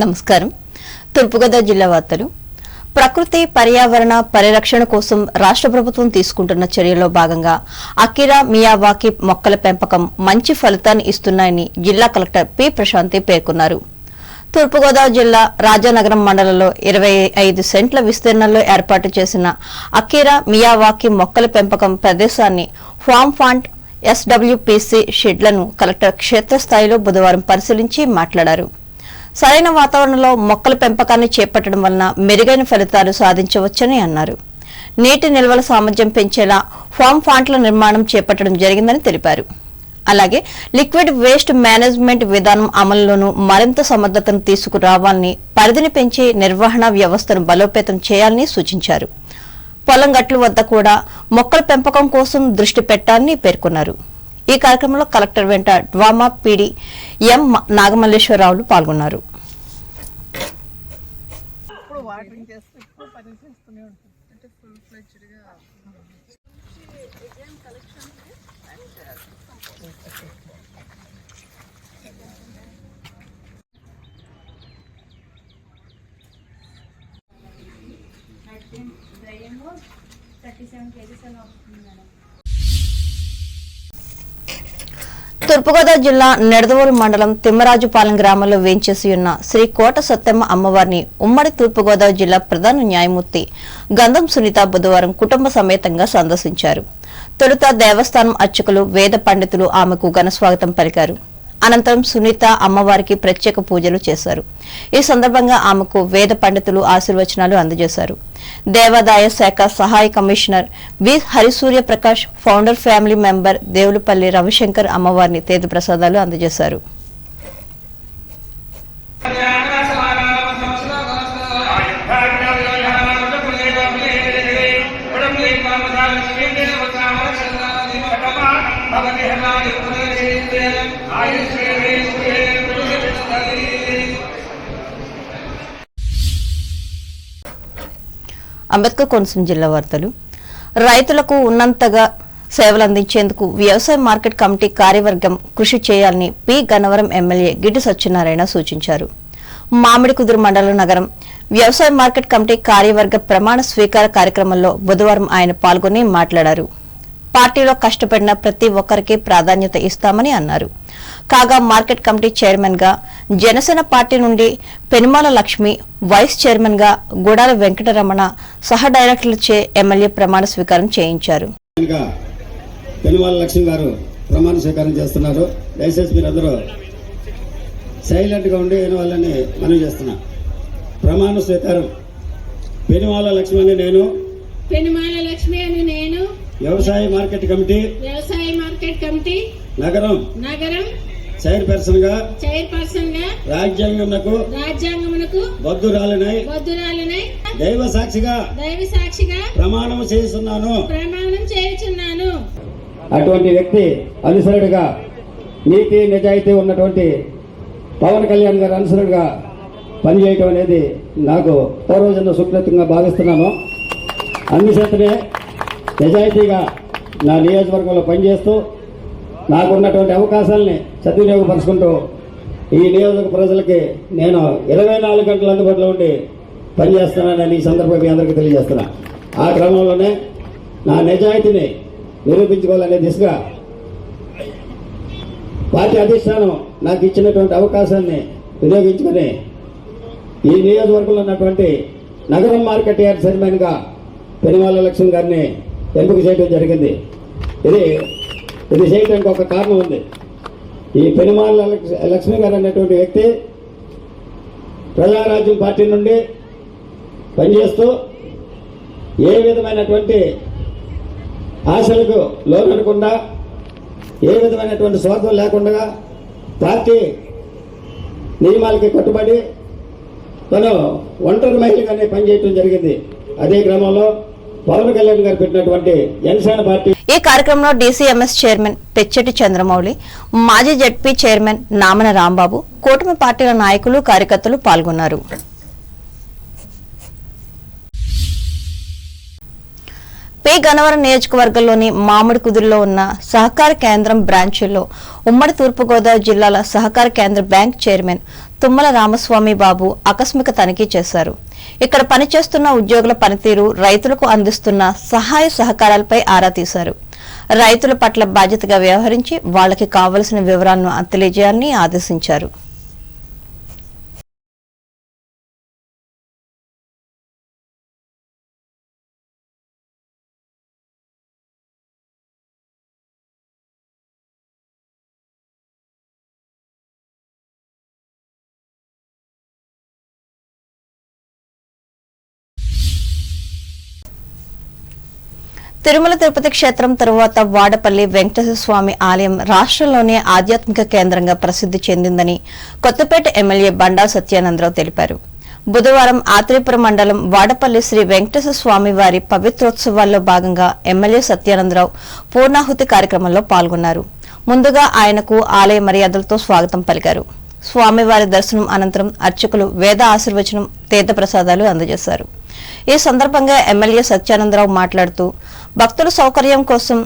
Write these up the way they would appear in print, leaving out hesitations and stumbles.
నమస్కారం. తూర్పుగోదావరి జిల్లా వార్తలు. ప్రకృతి పర్యావరణ పరిరక్షణ కోసం రాష్ట్ర ప్రభుత్వం తీసుకుంటున్న చర్యల్లో భాగంగా అకిరా మియావాకి మొక్కల పెంపకం మంచి ఫలితాన్ని ఇస్తున్నాయని జిల్లా కలెక్టర్ పి ప్రశాంతి పేర్కొన్నారు. తూర్పుగోదావరి జిల్లా రాజానగరం మండలంలో 25 సెంట్ల విస్తీర్ణంలో ఏర్పాటు చేసిన అకిరా మియావాకి మొక్కల పెంపకం ప్రదేశాన్ని ఫామ్ ఫండ్ SWPC షెడ్లను కలెక్టర్ క్షేత్రస్థాయిలో బుధవారం పరిశీలించి మాట్లాడారు. సరైన వాతావరణంలో మొక్కల పెంపకాన్ని చేపట్టడం వలన మెరుగైన ఫలితాలు సాధించవచ్చని అన్నారు. నీటి నిల్వల సామర్థ్యం పెంచేలా ఫామ్ ఫాంట్ల నిర్మాణం చేపట్టడం జరిగిందని తెలిపారు. అలాగే లిక్విడ్ వేస్ట్ మేనేజ్మెంట్ విధానం అమలులోనూ మరింత సమర్థతను తీసుకురావాలని, పరిధిని పెంచి నిర్వహణ వ్యవస్థను బలోపేతం చేయాలని సూచించారు. పొలం గట్ల వద్ద కూడా మొక్కల పెంపకం కోసం దృష్టి పెట్టాలని పేర్కొన్నారు. ఈ కార్యక్రమంలో కలెక్టర్ వెంట డ్వామా పీడీ ఎం నాగమల్లేశ్వరరావులు పాల్గొన్నారు. తూర్పుగోదావరి జిల్లా నెడదవోలు మండలం తిమ్మరాజుపాలెం గ్రామంలో వేంచేసి ఉన్న శ్రీ కోట సత్తెమ్మ అమ్మవారిని ఉమ్మడి తూర్పుగోదావరి జిల్లా ప్రధాన న్యాయమూర్తి గంధం సునీత బుధవారం కుటుంబ సమేతంగా సందర్శించారు. తొలుత దేవస్థానం అర్చకులు, వేద పండితులు ఆమెకు ఘనస్వాగతం పలికారు. అనంతరం సునీత అమ్మవారికి ప్రత్యేక పూజలు చేశారు. ఈ సందర్భంగా ఆమెకు వేద పండితులు ఆశీర్వచనాలు అందజేశారు. దేవాదాయ శాఖ సహాయ commissioner V Harisurya Prakash, founder family member Devulapalli Ravishankar అమ్మవారిని తీర్థ ప్రసాదాలు అందజేశారు. అంబేద్కర్ కోనసీమ జిల్లా వార్తలు. రైతులకు ఉన్నంతగా సేవలందించేందుకు వ్యవసాయ మార్కెట్ కమిటీ కార్యవర్గం కృషి చేయాలని పి గన్నవరం ఎమ్మెల్యే గిడ్డి సత్యనారాయణ సూచించారు. మామిడికుదురు మండల నగరం వ్యవసాయ మార్కెట్ కమిటీ కార్యవర్గ ప్రమాణ స్వీకార కార్యక్రమంలో బుధవారం ఆయన పాల్గొని మాట్లాడారు. పార్టీలో కష్టపడిన ప్రతి ఒక్కరికి ప్రాధాన్యత ఇస్తామని అన్నారు. కాగా మార్కెట్ కమిటీ చైర్మన్ గా జనసేన పార్టీ నుండి పెనుమాల లక్ష్మి, వైస్ చైర్మన్ గా గుడాల వెంకటరమణ, సహ డైరెక్టర్లచే ఎమ్మెల్యే ప్రమాణ స్వీకారం చేయించారు. పెనుమాల లక్ష్మి గారు ప్రమాణ స్వీకారం చేస్తున్నారు. దయచేసి మీరందరూ సైలెంట్ గా ఉండి వాళ్ళని మనం చేస్తున్నా. ప్రమాణ స్వీకారం. పెనుమాల లక్ష్మి అని నేను వ్యవసాయ మార్కెట్ కమిటీ నగరం చైర్పర్సన్ గా రాజ్యాంగమునకు బద్దురాలినై దైవ సాక్షిగా ప్రమాణం చేస్తున్నాను. అటువంటి వ్యక్తి అనుసరుడుగా, నీతి నిజాయితీ ఉన్నటువంటి పవన్ కళ్యాణ్ గారు అనుసరుడుగా పనిచేయటం అనేది నాకు పూర్వజన్మ సుకృతంగా భావిస్తున్నాను. అందుచేతనే నిజాయితీగా నా నియోజకవర్గంలో పనిచేస్తూ నాకున్నటువంటి అవకాశాలని సద్వినియోగపరుచుకుంటూ ఈ నియోజక ప్రజలకి నేను 24 గంటలు అందుబాటులో ఉండి పనిచేస్తున్నానని ఈ సందర్భంగా మీ అందరికీ తెలియజేస్తున్నా. ఆ క్రమంలోనే నా నిజాయితీని నిరూపించుకోవాలనే దిశగా పార్టీ అధిష్టానం నాకు ఇచ్చినటువంటి అవకాశాన్ని వినియోగించుకొని ఈ నియోజకవర్గంలో ఉన్నటువంటి నగరం మార్కెట్ యార్డ్ చైర్మన్ గా పెనుమాల లక్ష్మి గారిని ఎంపిక చేయడం జరిగింది. ఇది చేయడానికి ఒక కారణం ఉంది. ఈ పెనుమాల లక్ష్మి గారు అనేటువంటి వ్యక్తి ప్రజారాజ్యం పార్టీ నుండి పనిచేస్తూ ఏ విధమైనటువంటి ఆశలకు లోనకుండా, ఏ విధమైనటువంటి స్వార్థం లేకుండా పార్టీ నియమాలకి కట్టుబడి తను ఒంటరి మహిళగానే పనిచేయడం జరిగింది. అదే క్రమంలో పవన్ కళ్యాణ్ గారు పెట్టినటువంటి జనసేన పార్టీ. ఈ కార్యక్రమంలో DCMS చైర్మన్ పెచ్చెటి చంద్రమౌళి, మాజీ జడ్పీ చైర్మన్ నామన రాంబాబు, కూటమి పార్టీల నాయకులు, కార్యకర్తలు పాల్గొన్నారు. పి గన్నవరం నియోజకవర్గంలోని మామిడికుదురులో ఉన్న సహకార కేంద్రం బ్రాంచీల్లో ఉమ్మడి తూర్పుగోదావరి జిల్లాల సహకార కేంద్ర బ్యాంక్ చైర్మన్ తుమ్మల రామస్వామి బాబు ఆకస్మిక తనిఖీ చేశారు. ఇక్కడ పనిచేస్తున్న ఉద్యోగుల పనితీరు, రైతులకు అందిస్తున్న సహాయ సహకారాలపై ఆరా తీశారు. రైతుల పట్ల బాధ్యతగా వ్యవహరించి వాళ్లకి కావలసిన వివరాలను తెలియజేయాలని ఆదేశించారు. తిరుమల తిరుపతి క్షేత్రం తరువాత వాడపల్లి వెంకటేశ్వర స్వామి ఆలయం రాష్ట్రంలోనే ఆధ్యాత్మిక కేంద్రంగా ప్రసిద్ది చెందిందని కొత్తపేట ఎమ్మెల్యే బండా సత్యానందరావు తెలిపారు. బుధవారం ఆత్రేయపురం మండలం వాడపల్లి శ్రీ వెంకటేశ్వర స్వామి వారి పవిత్రోత్సవాల్లో భాగంగా ఎమ్మెల్యే సత్యానందరావు పూర్ణాహుతి కార్యక్రమంలో పాల్గొన్నారు. ముందుగా ఆయనకు ఆలయ మర్యాదలతో స్వాగతం పలికారు. స్వామివారి దర్శనం అనంతరం అర్చకులు వేద ఆశీర్వచనం, తీర్థప్రసాదాలు అందజేశారు. ఈ సందర్భంగా ఎమ్మెల్యే సత్యానందరావు మాట్లాడుతూ భక్తుల సౌకర్యం కోసం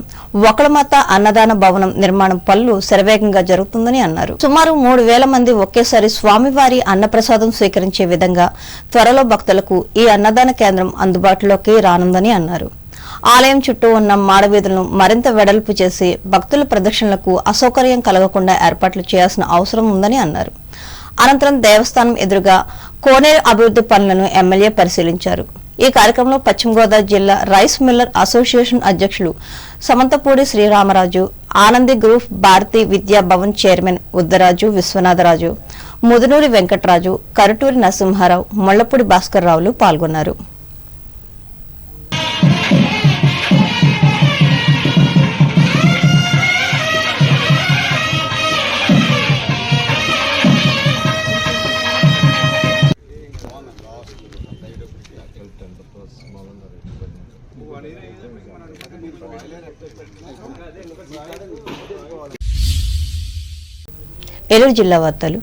ఒకళమాత అన్నదాన భవనం నిర్మాణం పనులు శరవేగంగా జరుగుతుందని అన్నారు. సుమారు 3,000 మంది ఒకేసారి స్వామివారి అన్నప్రసాదం స్వీకరించే విధంగా త్వరలో భక్తులకు ఈ అన్నదాన కేంద్రం అందుబాటులోకి రానుందని అన్నారు. ఆలయం చుట్టూ ఉన్న మాడవీధులను మరింత వెడల్పు చేసి భక్తుల ప్రదక్షిణలకు అసౌకర్యం కలగకుండా ఏర్పాట్లు చేయాల్సిన అవసరం ఉందని అన్నారు. అనంతరం దేవస్థానం ఎదురుగా కోనేరు అభివృద్ధి పనులను ఎమ్మెల్యే పరిశీలించారు. ఈ కార్యక్రమంలో పశ్చిమ గోదావరి జిల్లా రైస్ మిల్లర్ అసోసియేషన్ అధ్యక్షులు సమంతపూడి శ్రీరామరాజు, ఆనంది గ్రూప్ భారతీ విద్యా భవన్ చైర్మన్ ఉద్దరాజు విశ్వనాథరాజు, ముదునూరి వెంకటరాజు, కరటూరి నరసింహారావు, ముళ్లపూడి భాస్కర్ రావులు పాల్గొన్నారు. ఏలూరు జిల్లా వార్తలు.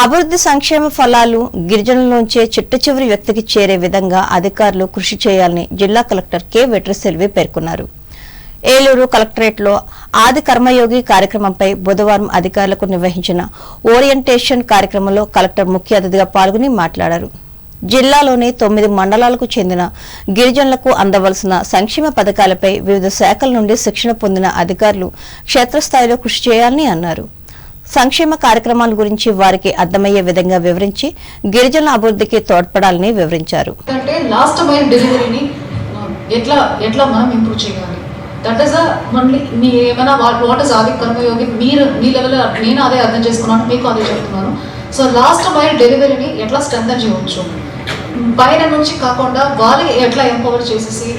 అభివృద్ధి సంక్షేమ ఫలాలు గిరిజనుల్లోంచే చిట్ట చివరి వ్యక్తికి చేరే విధంగా అధికారులు కృషి చేయాలని జిల్లా కలెక్టర్ కె వెట్రిసెల్వి పేర్కొన్నారు. ఏలూరు కలెక్టరేట్లో ఆది కర్మయోగి కార్యక్రమంపై బుధవారం అధికారులకు నిర్వహించిన ఓరియంటేషన్ కార్యక్రమంలో కలెక్టర్ ముఖ్య అతిథిగా పాల్గొని మాట్లాడారు. జిల్లాలోని 9 మండలాలకు చెందిన గిరిజనులకు అందవలసిన సంక్షేమ పథకాలపై వివిధ శాఖల నుండి శిక్షణ పొందిన అధికారులు క్షేత్రస్థాయిలో కృషి చేయాలని అన్నారు. సంక్షేమ కార్యక్రమాల గురించి వారికి అర్థమయ్యే విధంగా వివరించి గిరిజనుల అభివృద్ధికి తోడ్పడాలని వివరించారు. లాస్ట్ మైల్ డెలివరీని ఎట్లా మనం ఇంప్రూవ్ చేయాలి, దట్ ఈస్ మీ ఏమైనా వాట్ ఇస్ ఆది కర్మయోగి మీ లెవెల్ నేను అదే అర్థం చేసుకున్నాను, మీకు అదే చెప్తున్నాను. సో లాస్ట్ మైల్ డెలివరీని ఎట్లా స్ట్రెంథన్ చేయవచ్చు, పైన నుంచి కాకుండా వాళ్ళు ఎట్లా ఎంపవర్ చేసేసి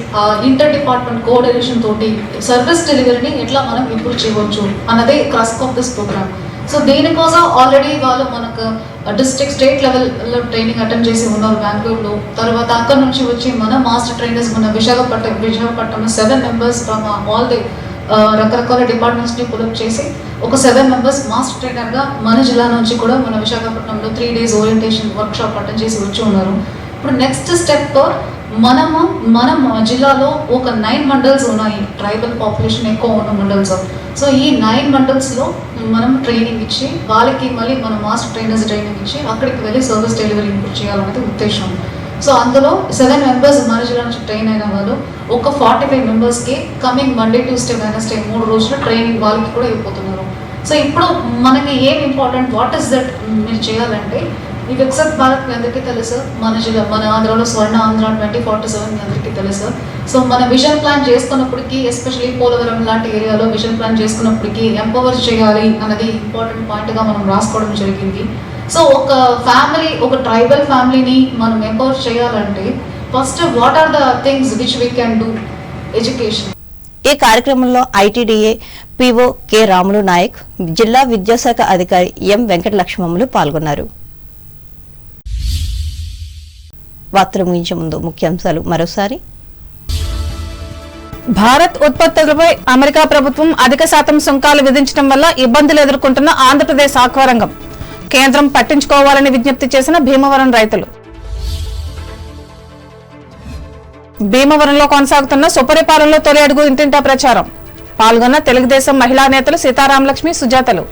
ఇంటర్ డిపార్ట్మెంట్ కోఆర్డినేషన్ తోటి సర్వీస్ డెలివరీని ఎట్లా మనం ఇంప్రూవ్ చేయవచ్చు అన్నదే క్రస్క్ ఆఫ్ దిస్ ప్రోగ్రామ్. సో దీనికోసం ఆల్రెడీ వాళ్ళు మనకు డిస్ట్రిక్ట్ స్టేట్ లెవెల్లో ట్రైనింగ్ అటెండ్ చేసి ఉన్నారు బెంగళూరులో. తర్వాత అక్కడ నుంచి వచ్చి మన మాస్టర్ ట్రైనర్స్ మన Visakhapatnam 7 members from all the రకరకాల డిపార్ట్మెంట్స్ని పులప్ చేసి ఒక 7 members మాస్టర్ ట్రైనర్గా మన జిల్లా నుంచి కూడా మన విశాఖపట్నంలో 3 days ఓరియంటేషన్ వర్క్షాప్ అటెండ్ చేసి వచ్చి ఉన్నారు. ఇప్పుడు నెక్స్ట్ స్టెప్ మనం జిల్లాలో ఒక 9 మండల్స్ ఉన్నాయి, ట్రైబల్ పాపులేషన్ ఎక్కువ ఉన్న మండల్స్. సో ఈ 9 మండల్స్లో మనం ట్రైనింగ్ ఇచ్చి వాళ్ళకి మళ్ళీ మన మాస్టర్ ట్రైనర్స్ ట్రైనింగ్ ఇచ్చి అక్కడికి వెళ్ళి సర్వీస్ డెలివరీ ఇంప్రూవ్ చేయాలనేది ఉద్దేశం. సో అందులో 7 members మన జిల్లా నుంచి ట్రైన్ అయిన వాళ్ళు ఒక 45 membersకి కమింగ్ మండే, ట్యూస్డే, వెనస్డే 3 రోజులు ట్రైనింగ్ వాళ్ళకి కూడా అయిపోతున్నారు. సో ఇప్పుడు మనకి ఏం ఇంపార్టెంట్, వాట్ ఈస్ దట్ మీరు చేయాలంటే ఈ వికసిత్ భారత్ మీ అందరికీ తెలుసు, మన జిల్లా మన ఆంధ్రాలో స్వర్ణ ఆంధ్ర 2047 మీ అందరికీ తెలుసు. సో మన విజన్ ప్లాన్ చేసుకున్నప్పటికీ ఎస్పెషలీ పోలవరం లాంటి ఏరియాలో విజన్ ప్లాన్ చేసుకున్నప్పటికీ ఎంపవర్ చేయాలి అన్నది ఇంపార్టెంట్ పాయింట్గా మనం రాసుకోవడం జరిగింది. సో ఒక ఫ్యామిలీ, ఒక ట్రైబల్ ఫ్యామిలీని మనం ఎంపవర్ చేయాలంటే first what are the things which we can do? Education. ఈ కార్యక్రమంలో ITDA PO K Ramulu Naik, జిల్లా విద్యాశాఖ అధికారి ఎం వెంకటలక్ష్మములు పాల్గొన్నారు. వార్తలు ముగించే ముందు ముఖ్యాంశాలు మరోసారి. భారత్ ఉత్పత్తులపై అమెరికా ప్రభుత్వం అధిక శాతం సుంకాలు విధించడం వల్ల ఇబ్బందులు ఎదుర్కొంటున్న ఆంధ్రప్రదేశ్ ఆక్వారంగం, కేంద్రం పట్టించుకోవాలని విజ్ఞప్తి చేసిన భీమవరం రైతులు. భీమవరంలో కొనసాగుతున్న సుపరిపాలనలో తొలి అడుగు ఇంటింటా ప్రచారం. పాల్గొన్న తెలుగుదేశం మహిళా నేతలు సీతారామలక్ష్మి, సుజాతలు.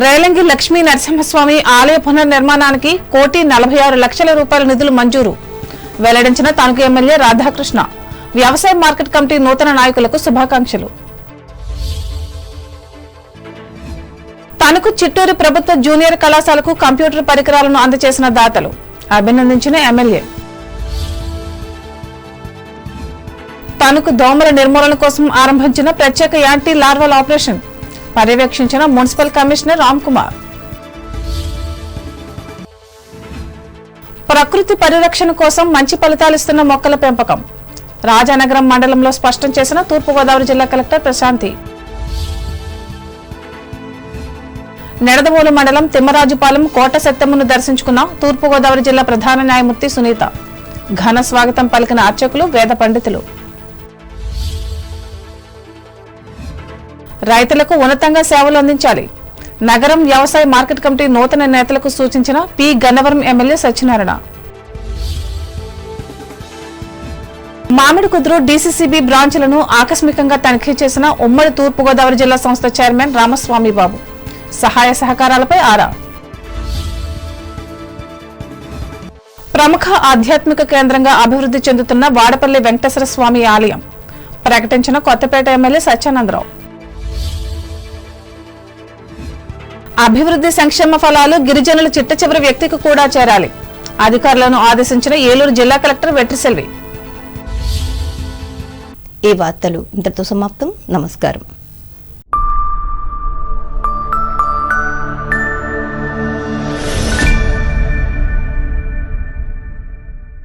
రేలంగి లక్ష్మీ నరసింహస్వామి ఆలయ పునర్నిర్మాణానికి 1,46,00,000 రూపాయల నిధులు మంజూరు వెల్లడించిన తణుకు ఎమ్మెల్యే రాధాకృష్ణ. వ్యవసాయ మార్కెట్ కమిటీ నూతన నాయకులకు శుభాకాంక్షలు. తణుకు చిట్టూరు ప్రభుత్వ జూనియర్ కళాశాలకు కంప్యూటర్ పరికరాలను అందజేసిన దాతలు అభినందించిన ఎమ్మెల్యే. తణుకు దోమల నిర్మూలన కోసం ఆరంభించిన ప్రత్యేక యాంటీ లార్వల్ ఆపరేషన్ పర్యవేక్షించిన మున్సిపల్ కమిషనర్ రామ్ కుమార్. ప్రకృతి పరిరక్షణ కోసం మంచి ఫలితాలిస్తున్న మొక్కల పెంపకం రాజానగరం మండలంలో స్పష్టం చేసిన తూర్పుగోదావరి జిల్లా కలెక్టర్ ప్రశాంతి. నెడదవోలు మండలం తిమ్మరాజుపాలెం కోట సత్యమ్మను దర్శించుకున్న తూర్పుగోదావరి జిల్లా ప్రధాన న్యాయమూర్తి సునీత. ఘన స్వాగతం పలికిన అర్చకులు, వేద పండితులు. రైతులకు ఉన్నతంగా సేవలు అందించాలి. నగరం వ్యవసాయ మార్కెట్ కమిటీ నూతన నేతలకు సూచించిన పి గన్నవరం ఎమ్మెల్యే సత్యనారాయణ. మామిడి కుదురు డీసీసీబీ బ్రాంచ్లను ఆకస్మికంగా తనిఖీ చేసిన ఉమ్మడి తూర్పుగోదావరి జిల్లా సంస్థ చైర్మన్ రామస్వామి బాబు. సహాయ సహకారాలపై ఆరా. ప్రముఖ ఆధ్యాత్మిక కేంద్రంగా అభివృద్ధి చెందుతున్న వాడపల్లి వెంకటేశ్వర స్వామి ఆలయం ప్రకటించిన కొత్తపేట ఎమ్మెల్యే సత్యానందరావు. అభివృద్ధి సంక్షేమ ఫలాలు గిరిజనుల చిట్ట చివరి వ్యక్తికి కూడా చేరాలి. అధికారులను ఆదేశించిన ఏలూరు జిల్లా కలెక్టర్ వెట్రిసెల్వి. ఈ వార్తలు ఇంతటితో సమాప్తం. నమస్కారం.